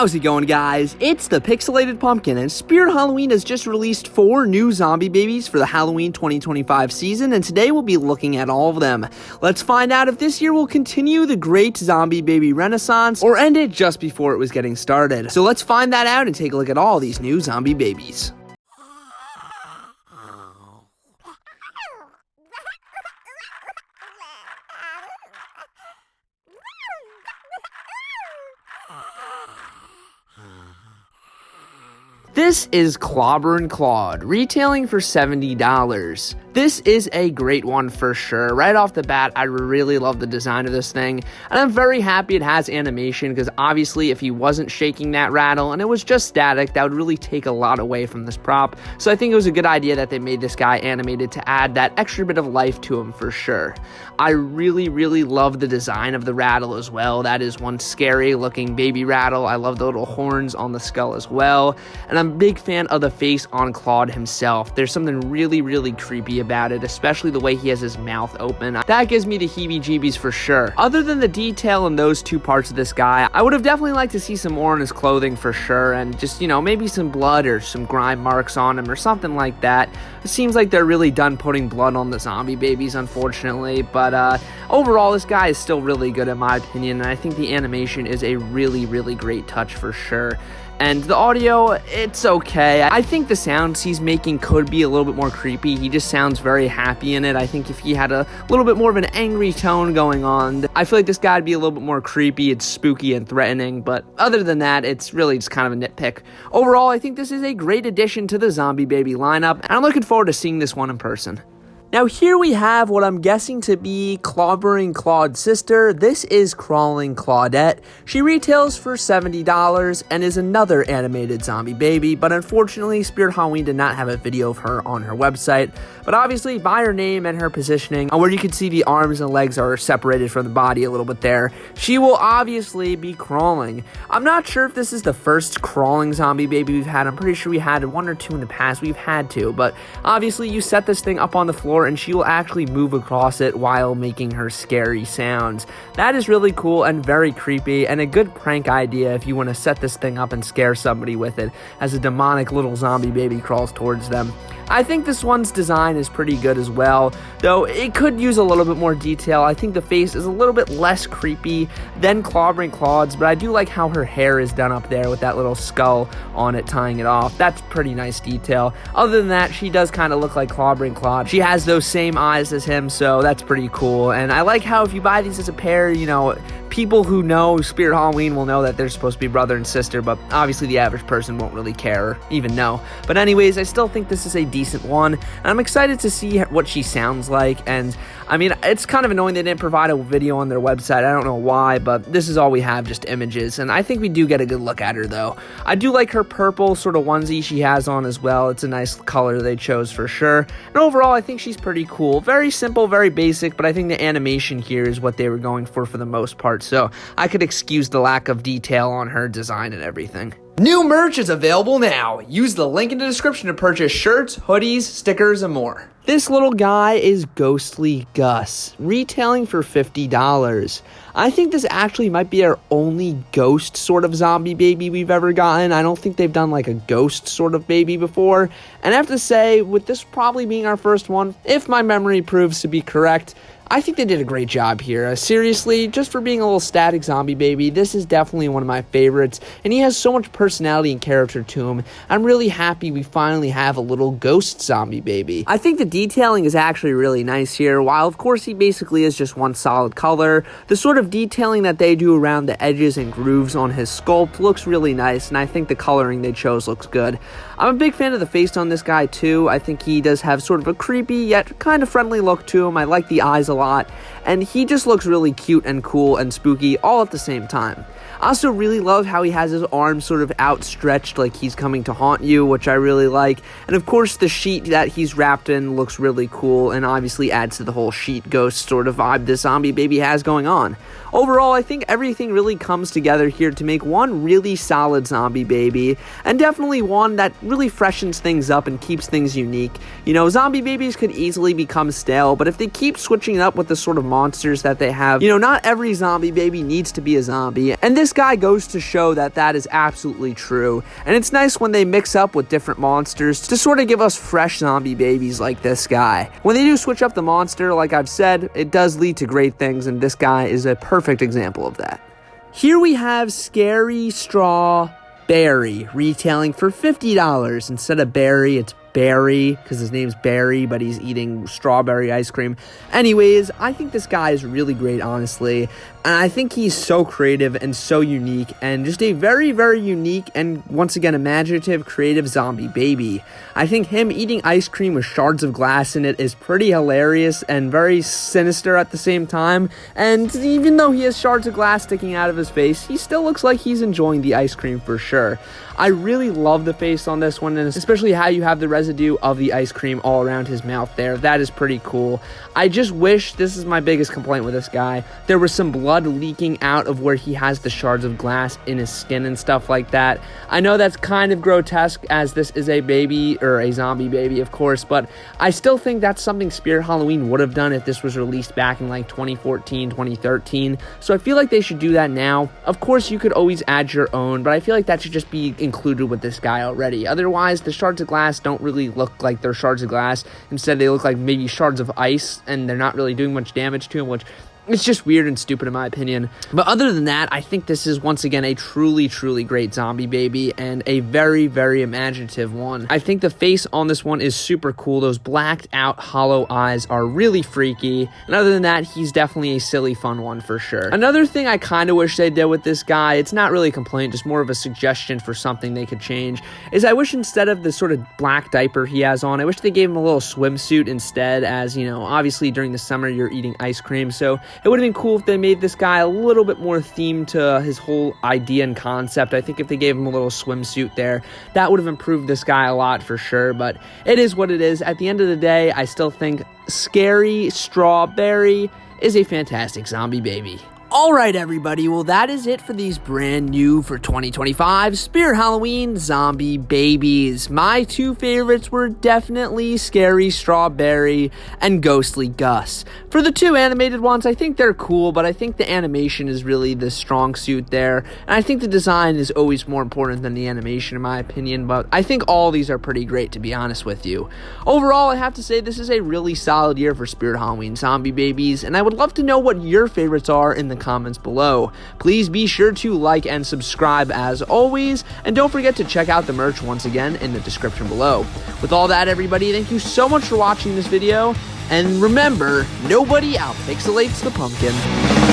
How's it going, guys? It's the Pixelated Pumpkin, and Spirit Halloween has just released 4 new zombie babies for the Halloween 2025 season, and today we'll be looking at all of them. Let's find out if this year will continue the great zombie baby renaissance, or end it just before it was getting started. So let's find that out and take a look at all these new zombie babies. This is Clobber and Claude, retailing for $70. This is a great one for sure. Right off the bat, I really love the design of this thing, and I'm very happy it has animation, because obviously if he wasn't shaking that rattle and it was just static, that would really take a lot away from this prop. So I think it was a good idea that they made this guy animated to add that extra bit of life to him for sure. I really love the design of the rattle as well. That is one scary looking baby rattle. I love the little horns on the skull as well, and I'm a big fan of the face on Claude himself. There's something really creepy about it, especially the way he has his mouth open. That gives me the heebie-jeebies for sure. Other than the detail in those two parts of this guy, I would have definitely liked to see some more on his clothing for sure, and just, you know, maybe some blood or some grime marks on him or something like that. It seems like they're really done putting blood on the zombie babies, unfortunately, but overall, this guy is still really good in my opinion, and I think the animation is a really great touch for sure. And the audio, it's okay. I think the sounds he's making could be a little bit more creepy. He just sounds very happy in it. I think if he had a little bit more of an angry tone going on, I feel like this guy would be a little bit more creepy and spooky and threatening. But other than that, it's really just kind of a nitpick. Overall, I think this is a great addition to the zombie baby lineup, and I'm looking forward to seeing this one in person. Now here we have what I'm guessing to be Clobbering Claude's sister. This is Crawling Claudette. She retails for $70 and is another animated zombie baby, but unfortunately Spirit Halloween did not have a video of her on her website. But obviously by her name and her positioning, where you can see the arms and legs are separated from the body a little bit there, she will obviously be crawling. I'm not sure if this is the first crawling zombie baby we've had. I'm pretty sure we had 1 or 2 in the past. We've had 2, but obviously you set this thing up on the floor and she will actually move across it while making her scary sounds. That is really cool and very creepy, and a good prank idea if you want to set this thing up and scare somebody with it as a demonic little zombie baby crawls towards them. I think this one's design is pretty good as well, though it could use a little bit more detail. I think the face is a little bit less creepy than Clobbering Claude's, but I do like how her hair is done up there with that little skull on it tying it off. That's pretty nice detail. Other than that, she does kind of look like Clobbering Claude. She has those same eyes as him, so that's pretty cool. And I like how if you buy these as a pair, you know, people who know Spirit Halloween will know that they're supposed to be brother and sister, but obviously the average person won't really care or even know. But anyways, I still think this is a decent one, and I'm excited to see what she sounds like. And I mean, it's kind of annoying they didn't provide a video on their website. I don't know why, but this is all we have, just images, and I think we do get a good look at her though. I do like her purple sort of onesie she has on as well. It's a nice color they chose for sure, and overall I think she's pretty cool. Very simple, very basic, but I think the animation here is what they were going for the most part, so I could excuse the lack of detail on her design and everything. New merch is available now. Use the link in the description to purchase shirts, hoodies, stickers, and more. This little guy is Ghostly Gus, retailing for $50. I think this actually might be our only ghost sort of zombie baby we've ever gotten. I don't think they've done like a ghost sort of baby before. And I have to say, with this probably being our first one, if my memory proves to be correct, I think they did a great job here. Seriously, just for being a little static zombie baby, this is definitely one of my favorites, and he has so much personality and character to him. I'm really happy we finally have a little ghost zombie baby. I think the detailing is actually really nice here. While of course he basically is just one solid color, the sort of detailing that they do around the edges and grooves on his sculpt looks really nice, and I think the coloring they chose looks good. I'm a big fan of the face on this guy too. I think he does have sort of a creepy yet kind of friendly look to him. I like the eyes a lot, and he just looks really cute and cool and spooky all at the same time. I also really love how he has his arms sort of outstretched like he's coming to haunt you, which I really like. And of course the sheet that he's wrapped in looks really cool and obviously adds to the whole sheet ghost sort of vibe this zombie baby has going on. Overall, I think everything really comes together here to make one really solid zombie baby, and definitely one that really freshens things up and keeps things unique. You know, zombie babies could easily become stale, but if they keep switching up with the sort of monsters that they have, you know, not every zombie baby needs to be a zombie, and this this guy goes to show that that is absolutely true, and it's nice when they mix up with different monsters to sort of give us fresh zombie babies like this guy. When they do switch up the monster, like I've said, it does lead to great things, and this guy is a perfect example of that. Here we have Scary Strawberry, retailing for $50. Instead of berry, it's Barry, because his name's Barry, but he's eating strawberry ice cream. Anyways, I think this guy is really great, honestly, and I think he's so creative and so unique, and just a very, very unique and, once again, imaginative, creative zombie baby. I think him eating ice cream with shards of glass in it is pretty hilarious and very sinister at the same time, and even though he has shards of glass sticking out of his face, he still looks like he's enjoying the ice cream for sure. I really love the face on this one, and especially how you have the residue of the ice cream all around his mouth there. That is pretty cool. I just wish, this is my biggest complaint with this guy, there was some blood leaking out of where he has the shards of glass in his skin and stuff like that. I know that's kind of grotesque, as this is a baby, or a zombie baby, of course, but I still think that's something Spirit Halloween would have done if this was released back in like 2014, 2013, so I feel like they should do that now. Of course, you could always add your own, but I feel like that should just be included with this guy already. Otherwise, the shards of glass don't really look like they're shards of glass. Instead, they look like maybe shards of ice, and they're not really doing much damage to him, which it's just weird and stupid in my opinion. But other than that, I think this is once again a truly, truly great zombie baby, and a very, very imaginative one. I think the face on this one is super cool. Those blacked out hollow eyes are really freaky. And other than that, he's definitely a silly fun one for sure. Another thing I kind of wish they did with this guy, it's not really a complaint, just more of a suggestion for something they could change, is I wish instead of the sort of black diaper he has on, I wish they gave him a little swimsuit instead, as, you know, obviously during the summer you're eating ice cream, so it would have been cool if they made this guy a little bit more themed to his whole idea and concept. I think if they gave him a little swimsuit there, that would have improved this guy a lot for sure, but it is what it is. At the end of the day, I still think Scary Strawberry is a fantastic zombie baby. Alright everybody, well that is it for these brand new for 2025 Spirit Halloween zombie babies. My two favorites were definitely Scary Strawberry and Ghostly Gus. For the two animated ones, I think they're cool, but I think the animation is really the strong suit there, and I think the design is always more important than the animation in my opinion, but I think all these are pretty great, to be honest with you. Overall, I have to say this is a really solid year for Spirit Halloween zombie babies, and I would love to know what your favorites are in the comments below. Please be sure to like and subscribe as always, and don't forget to check out the merch once again in the description below. With all that, everybody, thank you so much for watching this video, and remember, nobody out-pixelates the pumpkin.